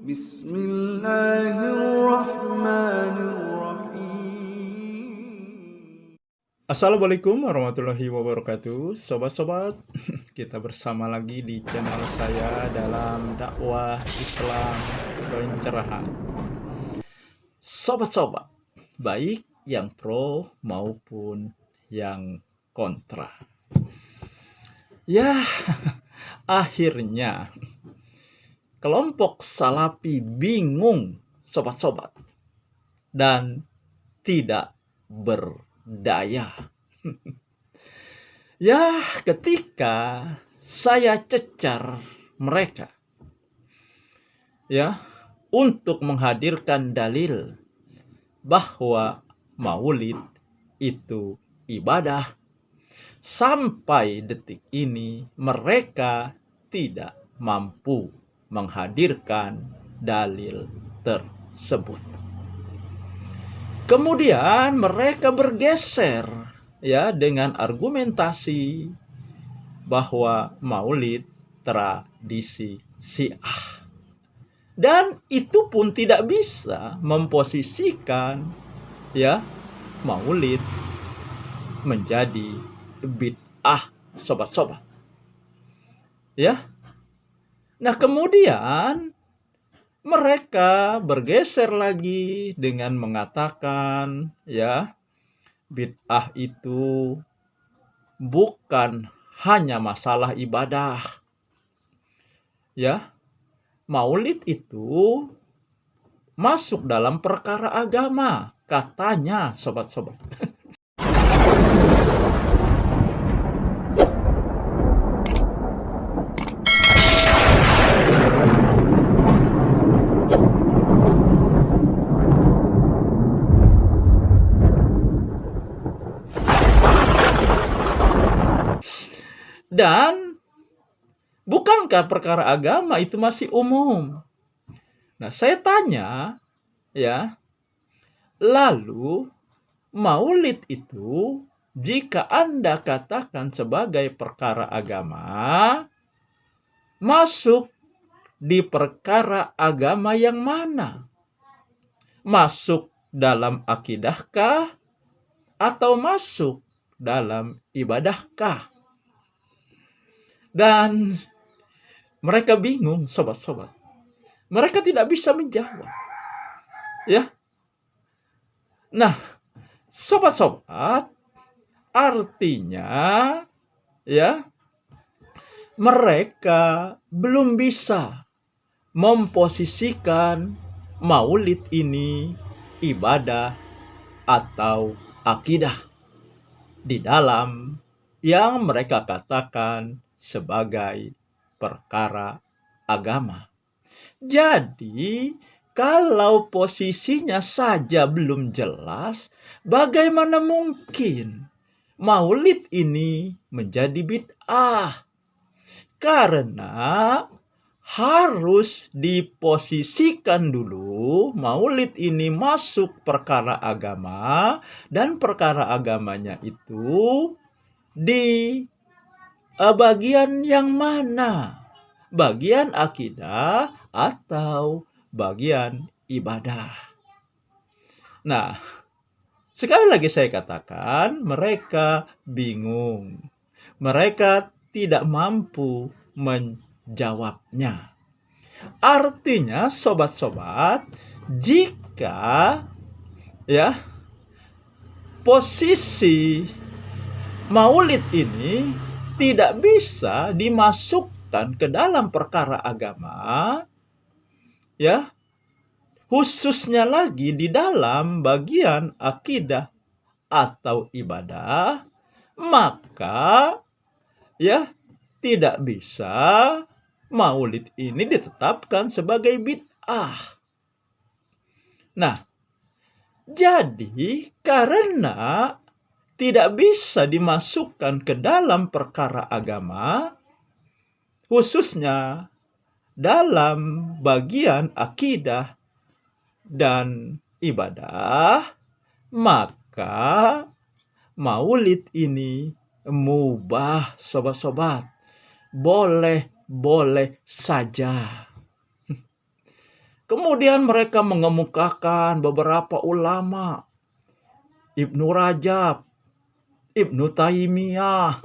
Bismillahirrahmanirrahim. Assalamualaikum warahmatullahi wabarakatuh. Sobat-sobat, kita bersama lagi di channel saya dalam dakwah Islam pencerahan. Sobat-sobat, baik yang pro maupun yang kontra. Ya, akhirnya kelompok Salafi bingung, sobat-sobat, dan tidak berdaya. Ya, ketika saya cecar mereka, ya, untuk menghadirkan dalil bahwa maulid itu ibadah, sampai detik ini mereka tidak mampu menghadirkan dalil tersebut. Kemudian mereka bergeser ya dengan argumentasi bahwa maulid tradisi Syiah. Dan itu pun tidak bisa memposisikan ya maulid menjadi bid'ah, sobat-sobat. Ya. Nah, kemudian mereka bergeser lagi dengan mengatakan ya bid'ah itu bukan hanya masalah ibadah. Ya. Maulid itu masuk dalam perkara agama, katanya, sobat-sobat. Dan bukankah perkara agama itu masih umum? Nah, saya tanya, ya, lalu maulid itu jika Anda katakan sebagai perkara agama, masuk di perkara agama yang mana? Masuk dalam akidahkah atau masuk dalam ibadahkah? Dan mereka bingung, sobat-sobat. Mereka tidak bisa menjawab. Ya. Nah, sobat-sobat, artinya ya mereka belum bisa memposisikan maulid ini ibadah atau akidah di dalam yang mereka katakan sebagai perkara agama. Jadi, kalau posisinya saja belum jelas, bagaimana mungkin maulid ini menjadi bid'ah? Karena harus diposisikan dulu maulid ini masuk perkara agama, dan perkara agamanya itu di bagian yang mana? Bagian akidah atau bagian ibadah? Nah, sekali lagi saya katakan, mereka bingung. Mereka tidak mampu menjawabnya. Artinya, sobat-sobat, jika ya posisi maulid ini tidak bisa dimasukkan ke dalam perkara agama, ya, khususnya lagi di dalam bagian akidah atau ibadah, maka ya tidak bisa maulid ini ditetapkan sebagai bid'ah. Nah, jadi karena tidak bisa dimasukkan ke dalam perkara agama, khususnya dalam bagian akidah dan ibadah, maka maulid ini mubah, sobat-sobat. Boleh-boleh saja. Kemudian mereka mengemukakan beberapa ulama, Ibnu Rajab, Ibnu Taimiyah,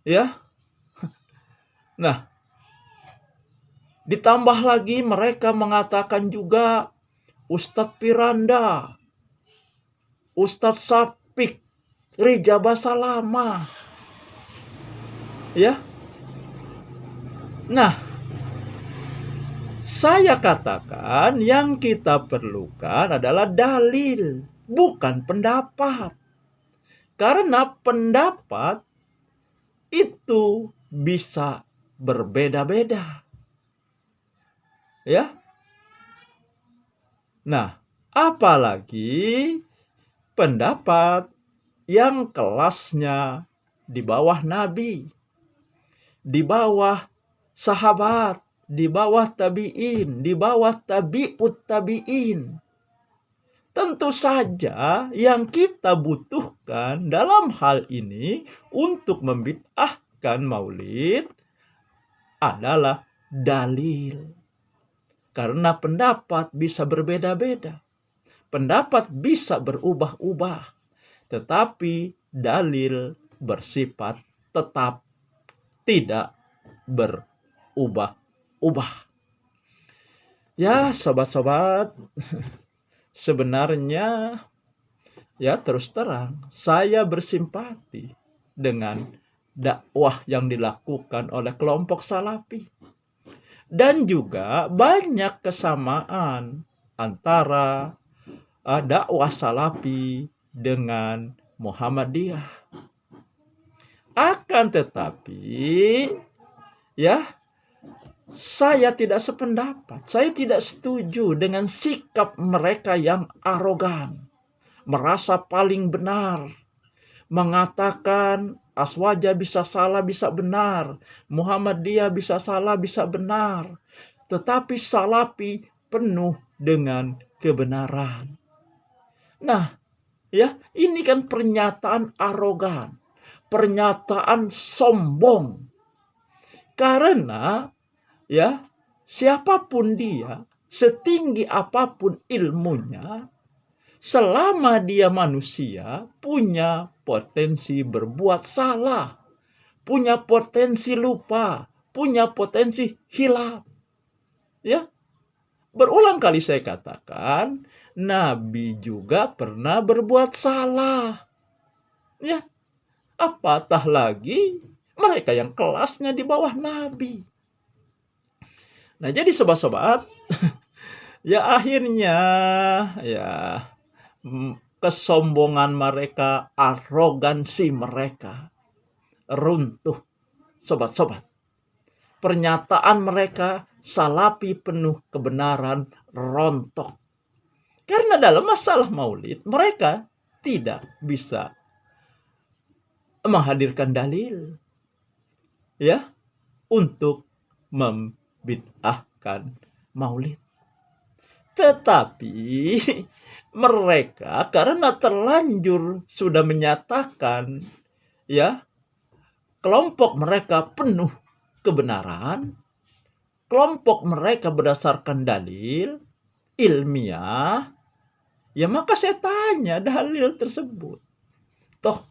ya. Nah, ditambah lagi mereka mengatakan juga Ustadz Piranda, Ustadz Sapik, Rija Basalama, ya. Nah, saya katakan yang kita perlukan adalah dalil, bukan pendapat. Karena pendapat itu bisa berbeda-beda. Ya. Nah, apalagi pendapat yang kelasnya di bawah Nabi, di bawah sahabat, di bawah tabi'in, di bawah tabi'ut tabi'in. Tentu saja yang kita butuhkan dalam hal ini untuk membid'ahkan maulid adalah dalil. Karena pendapat bisa berbeda-beda. Pendapat bisa berubah-ubah. Tetapi dalil bersifat tetap, tidak berubah-ubah. Ya, sobat-sobat, sebenarnya ya terus terang saya bersimpati dengan dakwah yang dilakukan oleh kelompok Salafi. Dan juga banyak kesamaan antara dakwah Salafi dengan Muhammadiyah. Akan tetapi, ya, saya tidak sependapat. Saya tidak setuju dengan sikap mereka yang arogan, merasa paling benar, mengatakan Aswaja bisa salah, bisa benar. Muhammadiyah bisa salah, bisa benar. Tetapi Salafi penuh dengan kebenaran. Nah, ya, ini kan pernyataan arogan, pernyataan sombong. Karena, ya, siapapun dia, setinggi apapun ilmunya, selama dia manusia, punya potensi berbuat salah, punya potensi lupa, punya potensi hilaf. Ya, berulang kali saya katakan, Nabi juga pernah berbuat salah. Ya, apatah lagi mereka yang kelasnya di bawah Nabi. Nah, jadi sobat-sobat, ya akhirnya ya kesombongan mereka, arogansi mereka runtuh, sobat-sobat. Pernyataan mereka Salafi penuh kebenaran rontok. Karena dalam masalah maulid mereka tidak bisa menghadirkan dalil, ya, untuk membid'ahkan maulid. Tetapi mereka karena terlanjur sudah menyatakan, ya, kelompok mereka penuh kebenaran, kelompok mereka berdasarkan dalil ilmiah, ya maka saya tanya dalil tersebut. Toh,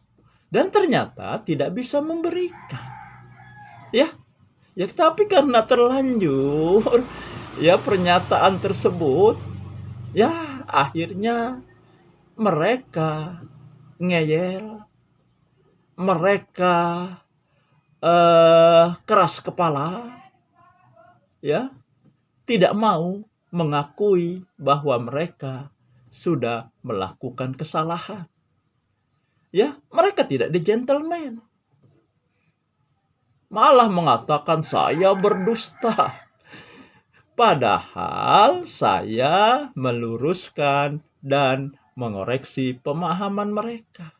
dan ternyata tidak bisa memberikan. Ya, tapi karena terlanjur, ya pernyataan tersebut, ya akhirnya mereka ngeyel, mereka keras kepala, ya, tidak mau mengakui bahwa mereka sudah melakukan kesalahan. Ya, mereka tidak di gentleman. Malah mengatakan saya berdusta. Padahal saya meluruskan dan mengoreksi pemahaman mereka.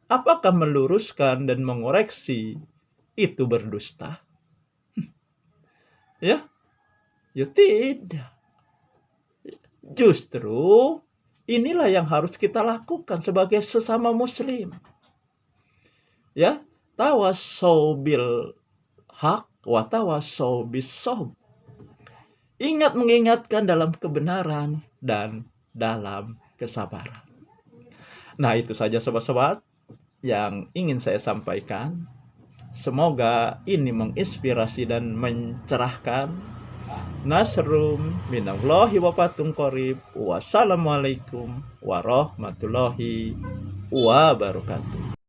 Apakah meluruskan dan mengoreksi itu berdusta? Ya, tidak. Justru inilah yang harus kita lakukan sebagai sesama muslim. Ya, tawassaw bil haq wa tawassaw bis sabr. Ingat mengingatkan dalam kebenaran dan dalam kesabaran. Nah, itu saja sobat-sobat yang ingin saya sampaikan. Semoga ini menginspirasi dan mencerahkan. Nasrum minallahi wa fathun qarib. Wassalamualaikum warahmatullahi wabarakatuh.